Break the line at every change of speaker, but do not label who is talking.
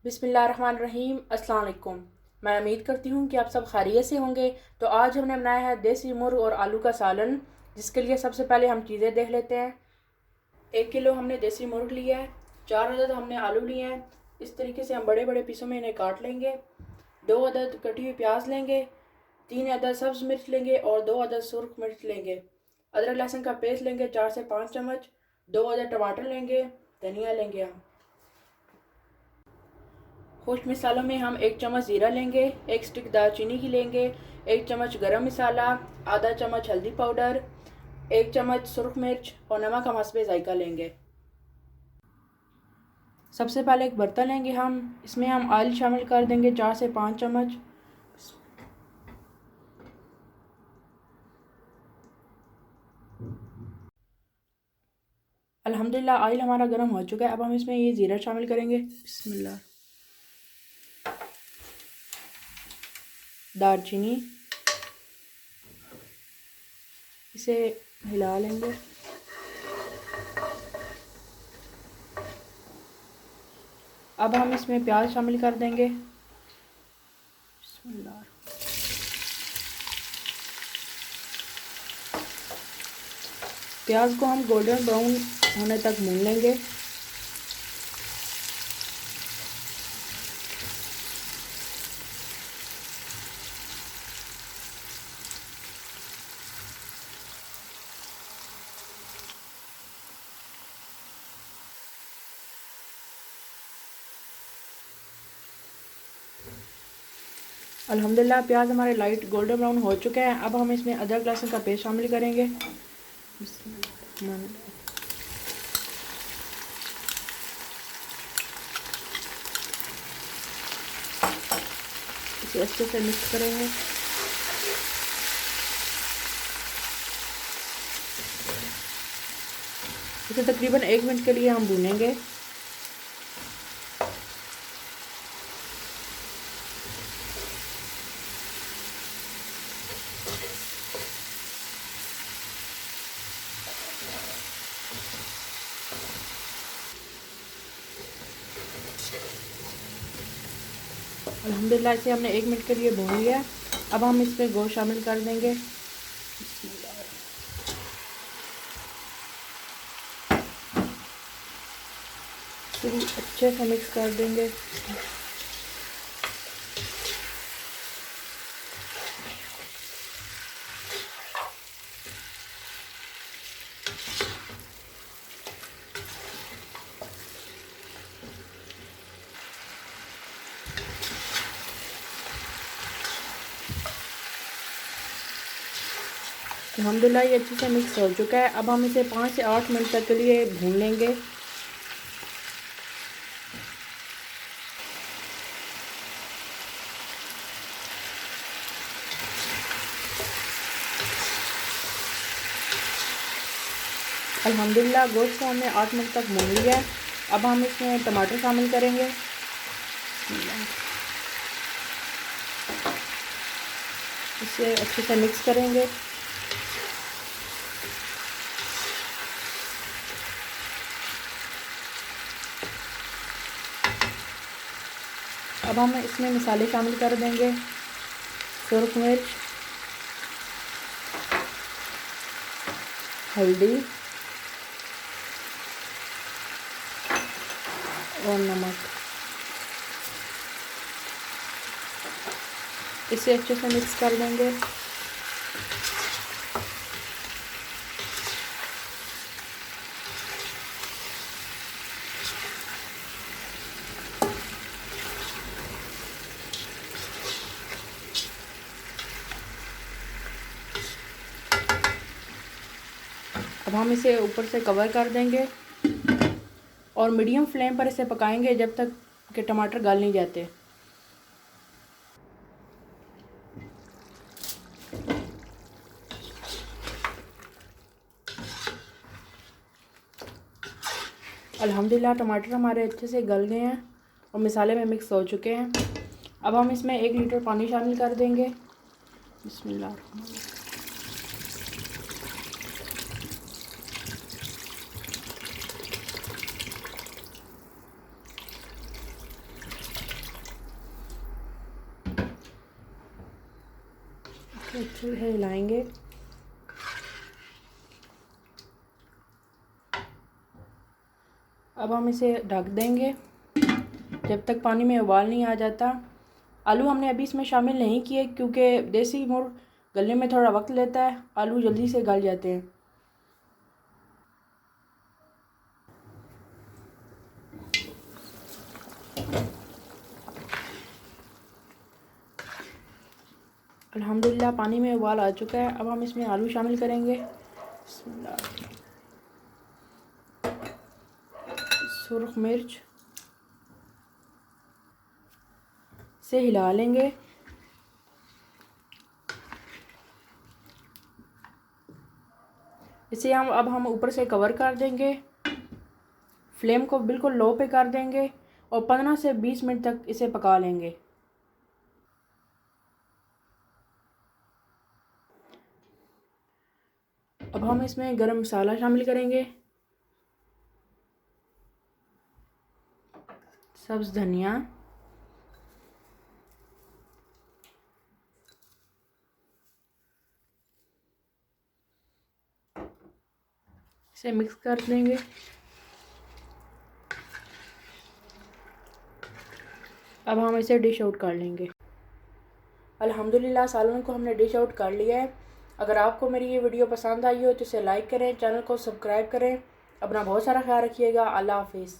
बिस्मिल्लाहिर्रहमानिर्रहीम। अस्सलाम वालेकुम। मैं उम्मीद करती हूँ कि आप सब खैरियत से होंगे। तो आज हमने बनाया है देसी मुर्ग और आलू का सालन, जिसके लिए सबसे पहले हम चीज़ें देख लेते हैं। 1 किलो हमने देसी मुर्ग लिया है, 4 अदद हमने आलू लिए हैं। इस तरीके से हम बड़े बड़े पीसों में इन्हें काट लेंगे। 2 अदद कटी हुई प्याज लेंगे, 3 अदद सब्ज़ मिर्च लेंगे और 2 अदद सुर्ख मिर्च लेंगे। अदरक लहसुन का पेस्ट लेंगे 4 से 5 चम्मच। 2 अदद टमाटर लेंगे। धनिया लेंगे हम। खुश्क मसालों में हम 1 चम्मच ज़ीरा लेंगे, 1 स्टिक दालचीनी की लेंगे, 1 चम्मच गरम मसाला, आधा चम्मच हल्दी पाउडर, 1 चम्मच सुर्ख मिर्च और नमक हम हस्बे ज़ायका लेंगे। सबसे पहले एक बर्तन लेंगे हम, इसमें हम ऑयल शामिल कर देंगे 4 से 5 चम्मच। अल्हम्दुलिल्लाह ऑयल हमारा गर्म हो चुका है। अब हम इसमें ये ज़ीरा शामिल करेंगे। बिस्मिल्लाह। दालचीनी, इसे हिला लेंगे। अब हम इसमें प्याज शामिल कर देंगे। बिस्मिल्लाह। प्याज को हम गोल्डन ब्राउन होने तक भून लेंगे। अल्हम्दुलिल्लाह प्याज हमारे लाइट गोल्डन ब्राउन हो चुके हैं। अब हम इसमें अदरक लहसुन का पेस्ट शामिल करेंगे। इसे अच्छे से मिक्स करेंगे। इसे तकरीबन 1 मिनट के लिए हम भूनेंगे। अल्हम्दुलिल्लाह इसे हमने 1 मिनट के लिए भून लिया। अब हम इसमें गोश्त शामिल कर देंगे। फिर अच्छे से मिक्स कर देंगे। अल्हम्दुलिल्लाह ये अच्छे से मिक्स हो चुका है। अब हम इसे 5 से 8 मिनट तक के लिए भून लेंगे। अल्हम्दुलिल्लाह गोश्त को हमने 8 मिनट तक भून लिया है। अब हम इसमें टमाटर शामिल करेंगे। इसे अच्छे से मिक्स करेंगे। अब हम इसमें मसाले शामिल कर देंगे। सुर्ख मिर्च, हल्दी और नमक। इसे अच्छे से मिक्स कर देंगे। अब हम इसे ऊपर से कवर कर देंगे और मीडियम फ्लेम पर इसे पकाएंगे जब तक कि टमाटर गल नहीं जाते। अल्हम्दुलिल्लाह टमाटर हमारे अच्छे से गल गए हैं और मसाले में मिक्स हो चुके हैं। अब हम इसमें 1 लीटर पानी शामिल कर देंगे। बिस्मिल्लाह। अच्छे से हिलाएंगे। अब हम इसे ढक देंगे जब तक पानी में उबाल नहीं आ जाता। आलू हमने अभी इसमें शामिल नहीं किए क्योंकि देसी मुर्ग गलने में थोड़ा वक्त लेता है, आलू जल्दी से गल जाते हैं। अल्हम्दुलिल्लाह पानी में उबाल आ चुका है। अब हम इसमें आलू शामिल करेंगे। सुर्ख मिर्च से हिला लेंगे। इसे हम ऊपर से कवर कर देंगे। फ्लेम को बिल्कुल लो पे कर देंगे और 15 से 20 मिनट तक इसे पका लेंगे। अब हम इसमें गरम मसाला शामिल करेंगे। सब्ज़ धनिया, इसे मिक्स कर देंगे। अब हम इसे डिश आउट कर लेंगे। अल्हम्दुलिल्लाह सालन को हमने डिश आउट कर लिया है। अगर आपको मेरी ये वीडियो पसंद आई हो तो इसे लाइक करें, चैनल को सब्सक्राइब करें। अपना बहुत सारा ख्याल रखिएगा। अल्लाह हाफिज़।